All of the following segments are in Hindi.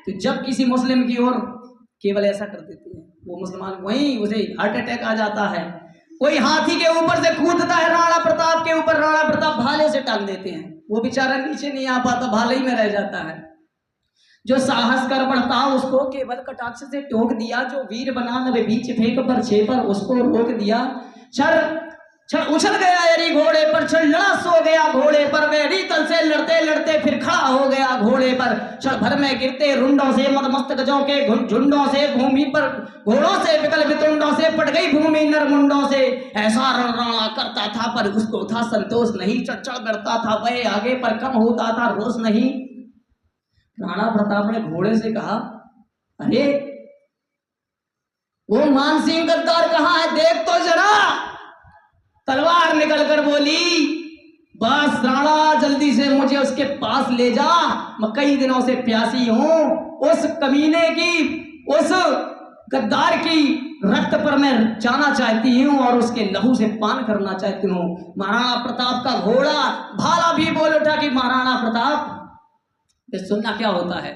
तो जब किसी मुस्लिम की ओर केवल ऐसा कर देते हैं, वो मुसलमान वहीं उसे हार्ट अटैक आ जाता है। कोई हाथी के ऊपर से कूदता है राणा प्रताप के ऊपर, राणा प्रताप भाले से टांग देते हैं, वो बेचारा नीचे नहीं आ पाता, भाले ही में रह जाता है। जो साहस कर बढ़ता उसको केवल कटाक्ष से टोक दिया, जो वीर बना नवे बीच फेंक पर छे पर उसको रोक दिया। क्षण उछल गया एरी घोड़े पर, क्षण लड़ा सो गया घोड़े पर, वेरी तल से लड़ते लड़ते फिर खड़ा हो गया घोड़े पर। क्षण भर में गिरते रुंडों से मदमस्त गजों के झुंडों से भूमि पर, घोड़ों से विकल वितुंडों से पट गई भूमि नरमुंडों से। ऐसा रणराणा करता था पर उसको था संतोष नहीं, चढ़ बढ़ता था वह आगे पर कम होता था रोष नहीं। राणा प्रताप ने घोड़े से कहा, अरे वो मानसिंह गद्दार कहाँ है, देख तो जरा। तलवार निकल कर बोली, बस राणा जल्दी से मुझे उसके पास ले जा, मैं कई दिनों से प्यासी हूं, उस कमीने की, उस गद्दार की रक्त पर मैं जाना चाहती हूं और उसके लहू से पान करना चाहती हूं। महाराणा प्रताप का घोड़ा भाला भी बोल उठा कि महाराणा प्रताप, ये सुनना क्या होता है।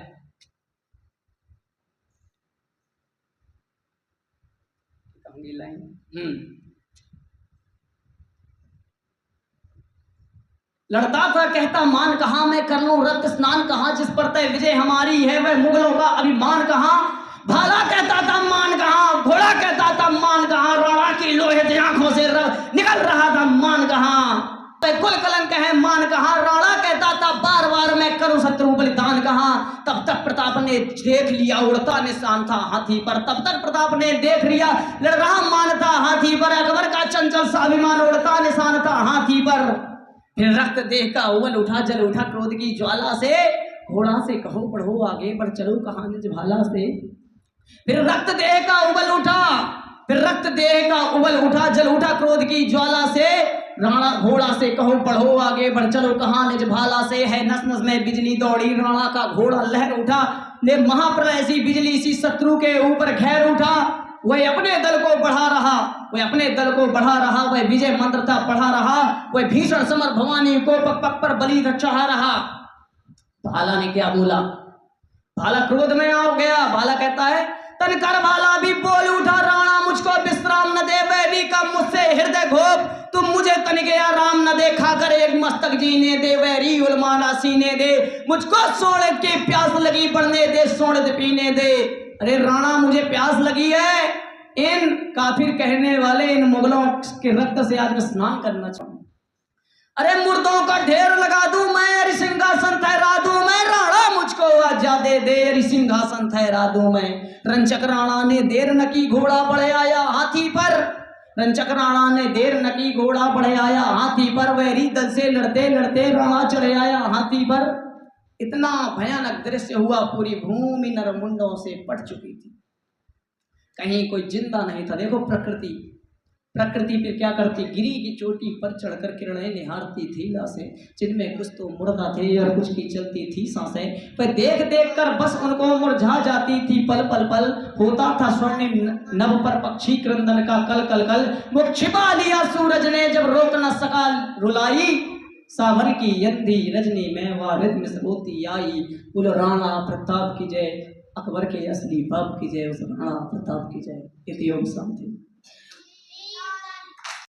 लड़ता था कहता मान कहां, मैं कर लूं रक्त स्नान कहां, जिस पर तय विजय हमारी है वह मुगलों का अभिमान कहां। भाला कहता था मान कहां, घोड़ा कहता था मान कहां, राणा की लोहे की आंखों से निकल रहा था मान कहां। कुल कलंक है मान कहां, राणा कहता था बार बार मैं करूं शत्रु बलिदान कहां। तब तक प्रताप ने देख लिया उड़ता निशान था हाथी पर, तब तक प्रताप ने देख लिया लड़ रहा मान था हाथी पर, अकबर का चंचल स्वाभिमान उड़ता निशान था हाथी पर। फिर रक्त देह का उबल उठा जल उठा क्रोध की ज्वाला से, घोड़ा से कहो बढ़ो आगे बढ़ चलो कहां निज भाला से। फिर रक्त देह का उबल उठा, फिर रक्त देह का उबल उठा जल उठा क्रोध की ज्वाला से, राणा घोड़ा से कहो बढ़ो आगे बढ़ चलो कहां निज भाला से। है नस नस में बिजली दौड़ी, राणा का घोड़ा लहर उठा, ने महाप्रलय सी बिजली सी शत्रु के ऊपर घेर उठा। वह अपने दल को बढ़ा रहा, वह अपने दल को बढ़ा रहा, वह विजय मंत्र था पढ़ा रहा, वह भीषण समर भवानी को पग पग पर बलि चढ़ा रहा। भाला ने क्या बोला, भाला क्रोध में आ गया। भाला कहता है तनकर भाला भी बोल उठा, राणा मुझको विश्राम न दे, वैरी का मुझसे हृदय घोप, तुम मुझे तनिक आराम न दे, खाकर एक मस्तक जीने दे, वैरी उलमाना सीने दे, मुझको सोने की प्यास लगी बढ़ने दे, सोने पीने दे। अरे राणा मुझे प्यास लगी है, इन काफिर कहने वाले इन मुगलों के रक्त से आज मैं स्नान करना चाहूँ। अरे मुर्दों का ढेर लगा दूं मैं, सिंहासन ठहरा दूं मैं, राणा मुझको आजादे दे, सिंहासन ठहरा दूं मैं। रंचक राणा ने देर न की, घोड़ा बढ़े आया हाथी पर, रंचक राणा ने देर न की, घोड़ा बढ़े आया हाथी पर, वैरी दल से लड़ते लड़ते राणा चढ़े आया हाथी पर। इतना भयानक दृश्य हुआ, पूरी भूमि नरमुंडों से पट चुकी थी, कहीं कोई जिंदा नहीं था। देखो प्रकृति, प्रकृति फिर क्या करती, गिरी की चोटी पर चढ़कर किरणें निहारती थी लाशें, जिनमें कुछ तो मुर्दा थे और कुछ की चलती थी सांसें। वह देख देख कर बस उनको मुरझा जाती थी पल पल पल, होता था स्वर्णिम नभ पर पक्षी क्रंदन का कल कल कल। वो छिपा लिया सूरज ने जब रोक न सका रुलाई, सावन की यंदी रजनी में वारिद में स्रोती आई। बोल राणा प्रताप की जय, अकबर के असली बाप की जय, उस राणा प्रताप की जय। इति ओम शांति।